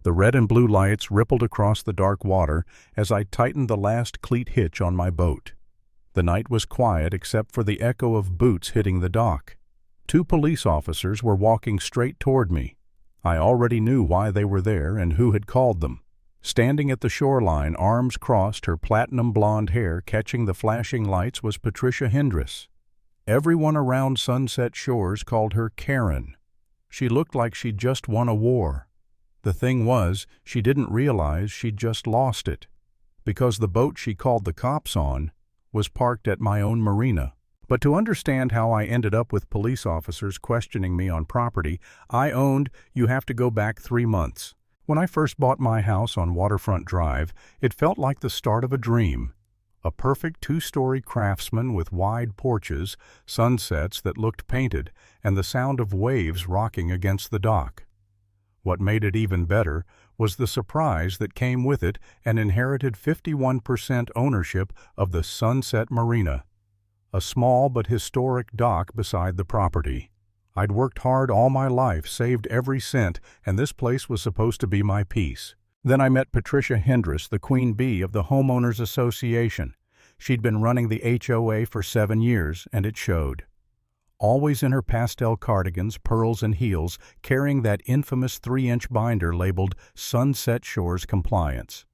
The red and blue lights rippled across the dark water as I tightened the last cleat hitch on my boat. The night was quiet except for the echo of boots hitting the dock. 2 police officers were walking straight toward me. I already knew why they were there and who had called them. Standing at the shoreline, arms crossed, her platinum blonde hair catching the flashing lights, was Patricia Hindress. Everyone around Sunset Shores called her Karen. She looked like she'd just won a war. The thing was, she didn't realize she'd just lost it, because the boat she called the cops on was parked at my own marina. But to understand how I ended up with police officers questioning me on property you have to go back 3 months. When I first bought my house on Waterfront Drive, it felt like the start of a dream. A perfect 2-story craftsman with wide porches, sunsets that looked painted, and the sound of waves rocking against the dock. What made it even better was the surprise that came with it and inherited 51% ownership of the Sunset Marina, a small but historic dock beside the property. I'd worked hard all my life, saved every cent, and this place was supposed to be my peace. Then I met Patricia Hindress, the queen bee of the Homeowners Association. She'd been running the HOA for 7 years, and it showed. Always in her pastel cardigans, pearls, and heels, carrying that infamous 3-inch binder labeled Sunset Shores Compliance.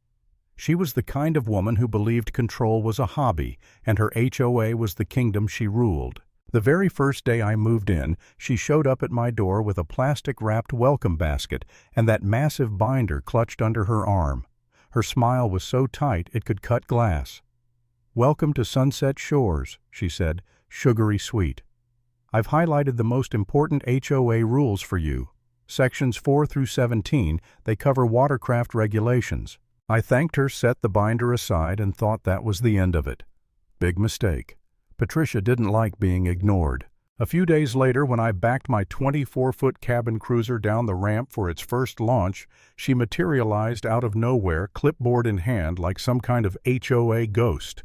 She was the kind of woman who believed control was a hobby, and her HOA was the kingdom she ruled. The very first day I moved in, she showed up at my door with a plastic-wrapped welcome basket and that massive binder clutched under her arm. Her smile was so tight it could cut glass. "Welcome to Sunset Shores," she said, sugary sweet. "I've highlighted the most important HOA rules for you. Sections 4 through 17, they cover watercraft regulations." I thanked her, set the binder aside, and thought that was the end of it. Big mistake. Patricia didn't like being ignored. A few days later, when I backed my 24-foot cabin cruiser down the ramp for its first launch, she materialized out of nowhere, clipboard in hand, like some kind of HOA ghost.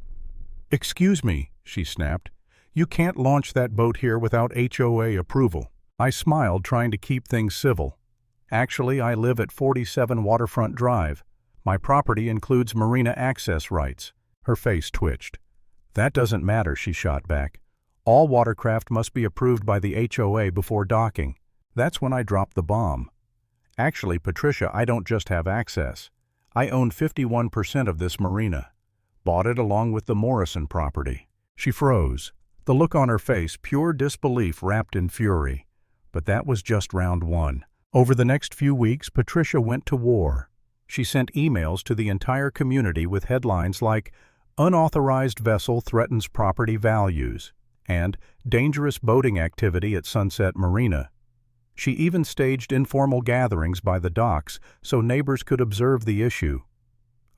"Excuse me," she snapped. "You can't launch that boat here without HOA approval." I smiled, trying to keep things civil. "Actually, I live at 47 Waterfront Drive. My property includes marina access rights." Her face twitched. "That doesn't matter," she shot back. "All watercraft must be approved by the HOA before docking." That's when I dropped the bomb. "Actually, Patricia, I don't just have access. I own 51% of this marina. Bought it along with the Morrison property." She froze, the look on her face pure disbelief wrapped in fury. But that was just round 1. Over the next few weeks, Patricia went to war. She sent emails to the entire community with headlines like, "Unauthorized vessel threatens property values," and "Dangerous boating activity at Sunset Marina." She even staged informal gatherings by the docks so neighbors could observe the issue.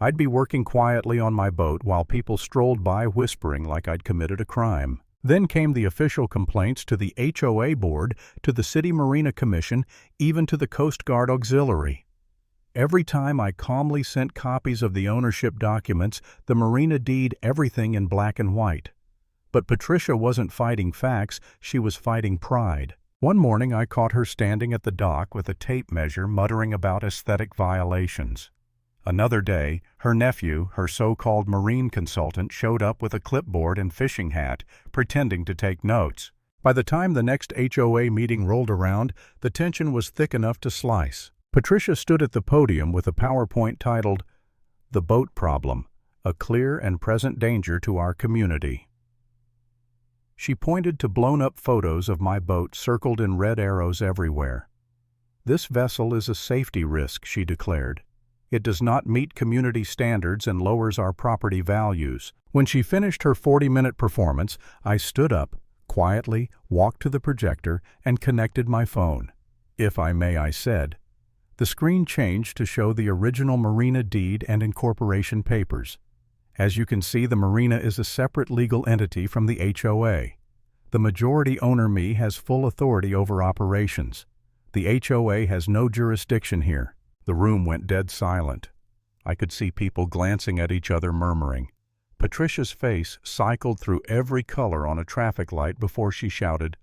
I'd be working quietly on my boat while people strolled by whispering like I'd committed a crime. Then came the official complaints to the HOA board, to the City Marina Commission, even to the Coast Guard Auxiliary. Every time I calmly sent copies of the ownership documents, the marina deed, everything in black and white. But Patricia wasn't fighting facts, she was fighting pride. One morning I caught her standing at the dock with a tape measure muttering about aesthetic violations. Another day, her nephew, her so-called marine consultant, showed up with a clipboard and fishing hat, pretending to take notes. By the time the next HOA meeting rolled around, the tension was thick enough to slice. Patricia stood at the podium with a PowerPoint titled, "The Boat Problem, a Clear and Present Danger to Our Community." She pointed to blown-up photos of my boat circled in red arrows everywhere. "This vessel is a safety risk," she declared. "It does not meet community standards and lowers our property values." When she finished her 40-minute performance, I stood up, quietly walked to the projector, and connected my phone. "If I may," I said. The screen changed to show the original marina deed and incorporation papers. As you can see, the marina is a separate legal entity from the HOA. The majority owner, me, has full authority over operations. The HOA has no jurisdiction here. The room went dead silent. I could see people glancing at each other, murmuring. Patricia's face cycled through every color on a traffic light before she shouted,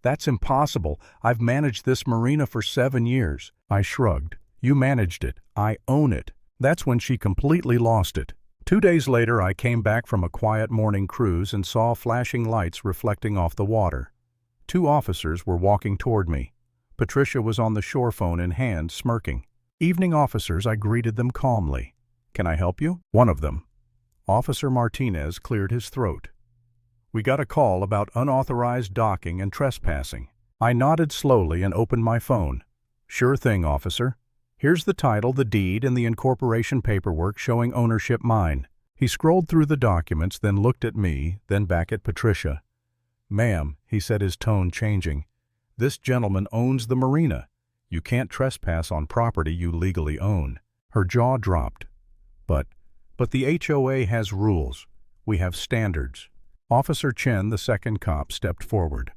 "That's impossible. I've managed this marina for 7 years." I shrugged. You managed it. I own it." That's when she completely lost it. 2 days later, I came back from a quiet morning cruise and saw flashing lights reflecting off the water. 2 officers were walking toward me. Patricia was on the shore phone in hand, smirking. "Evening, officers," I greeted them calmly. "Can I help you?" One of them, Officer Martinez, cleared his throat. "We got a call about unauthorized docking and trespassing." I nodded slowly and opened my phone. "Sure thing, officer. Here's the title, the deed, and the incorporation paperwork showing ownership mine." He scrolled through the documents, then looked at me, then back at Patricia. "Ma'am," he said, his tone changing, "this gentleman owns the Marina. You can't trespass on property you legally own." Her jaw dropped. But the HOA has rules. We have standards." Officer Chen, the second cop, stepped forward.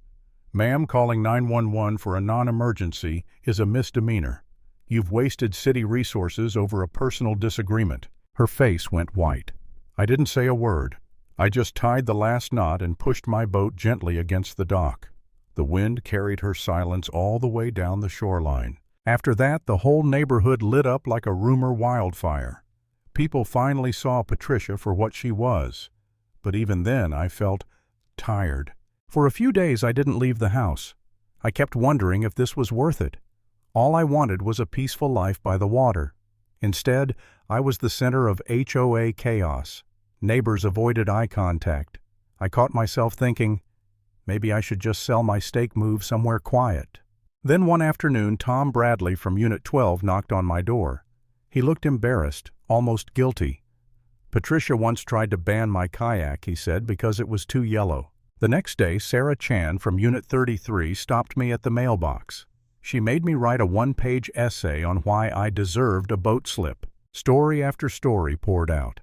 "Ma'am, calling 911 for a non-emergency is a misdemeanor. You've wasted city resources over a personal disagreement." Her face went white. I didn't say a word. I just tied the last knot and pushed my boat gently against the dock. The wind carried her silence all the way down the shoreline. After that, the whole neighborhood lit up like a rumor wildfire. People finally saw Patricia for what she was. But even then, I felt tired. For a few days, I didn't leave the house. I kept wondering if this was worth it. All I wanted was a peaceful life by the water. Instead, I was the center of HOA chaos. Neighbors avoided eye contact. I caught myself thinking, maybe I should just sell my steak, move somewhere quiet. Then one afternoon, Tom Bradley from Unit 12 knocked on my door. He looked embarrassed, almost guilty. "Patricia once tried to ban my kayak," he said, "because it was too yellow." The next day, Sarah Chan from Unit 33 stopped me at the mailbox. She made me write a 1-page essay on why I deserved a boat slip. Story after story poured out.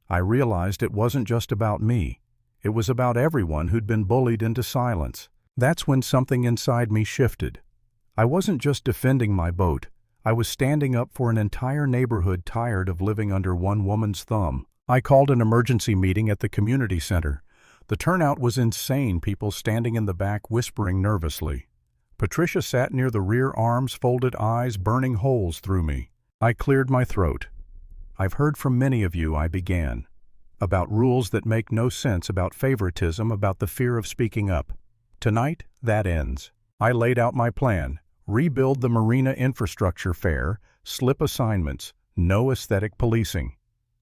I realized it wasn't just about me. It was about everyone who'd been bullied into silence. That's when something inside me shifted. I wasn't just defending my boat. I was standing up for an entire neighborhood tired of living under one woman's thumb. I called an emergency meeting at the community center. The turnout was insane, people standing in the back whispering nervously. Patricia sat near the rear, arms folded, eyes burning holes through me. I cleared my throat. "I've heard from many of you," I began, "about rules that make no sense, about favoritism, about the fear of speaking up. Tonight, that ends." I laid out my plan. Rebuild the Marina infrastructure fair, slip assignments, no aesthetic policing.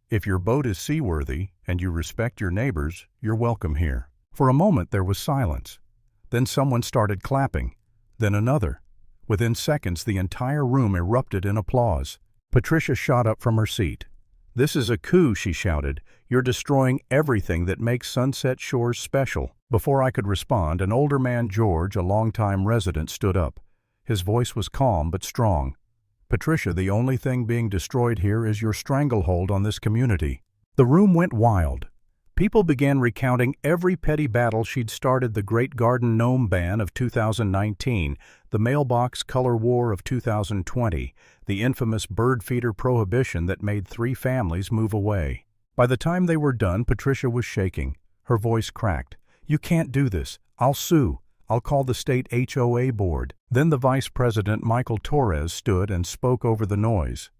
If your boat is seaworthy and you respect your neighbors, you're welcome here. For a moment there was silence. Then someone started clapping. Then another. Within seconds, the entire room erupted in applause. Patricia shot up from her seat. "This is a coup," she shouted. "You're destroying everything that makes Sunset Shores special." Before I could respond, an older man, George, a longtime resident, stood up. His voice was calm but strong. "Patricia, the only thing being destroyed here is your stranglehold on this community." The room went wild. People began recounting every petty battle she'd started: the Great Garden Gnome ban of 2019, the mailbox color war of 2020, the infamous bird feeder prohibition that made 3 families move away. By the time they were done, Patricia was shaking. Her voice cracked. "You can't do this. I'll sue. I'll call the state HOA board." Then the vice president, Michael Torres, stood and spoke over the noise.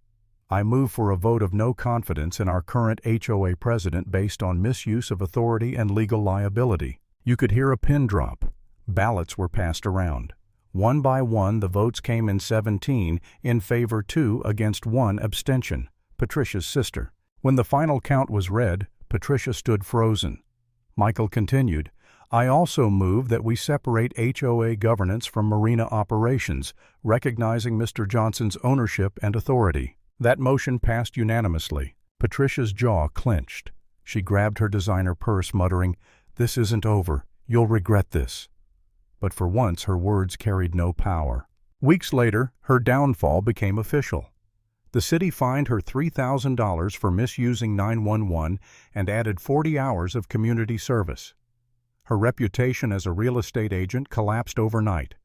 "I move for a vote of no confidence in our current HOA president based on misuse of authority and legal liability." You could hear a pin drop. Ballots were passed around. One by one, the votes came in: 17 in favor, 2 against, 1 abstention, Patricia's sister. When the final count was read, Patricia stood frozen. Michael continued, "I also move that we separate HOA governance from Marina operations, recognizing Mr. Johnson's ownership and authority." That motion passed unanimously. Patricia's jaw clenched. She grabbed her designer purse, muttering, "This isn't over. You'll regret this." But for once, her words carried no power. Weeks later, her downfall became official. The city fined her $3,000 for misusing 911 and added 40 hours of community service. Her reputation as a real estate agent collapsed overnight.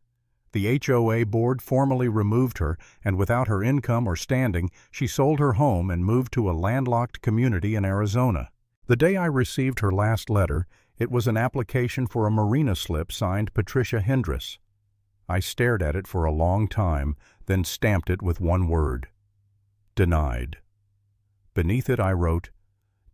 The HOA board formally removed her, and without her income or standing, she sold her home and moved to a landlocked community in Arizona. The day I received her last letter, it was an application for a Marina slip signed Patricia Hindress. I stared at it for a long time, then stamped it with one word: Denied. Beneath it I wrote,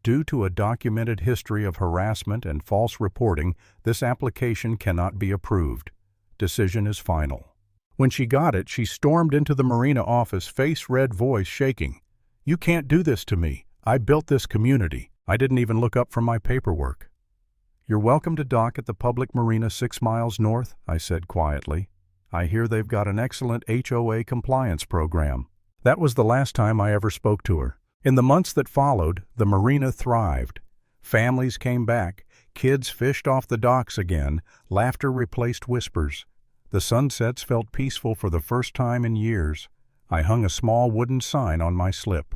"Due to a documented history of harassment and false reporting, this application cannot be approved. Decision is final." When she got it, she stormed into the Marina office, face red, voice shaking. "You can't do this to me. I built this community. I didn't even look up from my paperwork." "You're welcome to dock at the public marina 6 miles north," I said quietly. "I hear they've got an excellent HOA compliance program." That was the last time I ever spoke to her. In the months that followed, the marina thrived. Families came back, kids fished off the docks again, laughter replaced whispers. The sunsets felt peaceful for the first time in years. I hung a small wooden sign on my slip.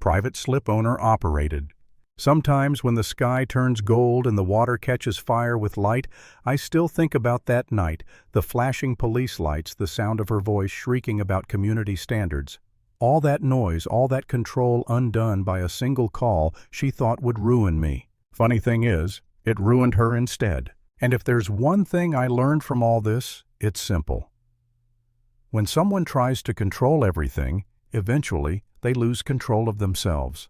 Private slip owner operated. Sometimes when the sky turns gold and the water catches fire with light, I still think about that night, the flashing police lights, the sound of her voice shrieking about community standards. All that noise, all that control undone by a single call she thought would ruin me. Funny thing is, it ruined her instead. And if there's one thing I learned from all this, it's simple. When someone tries to control everything, eventually they lose control of themselves.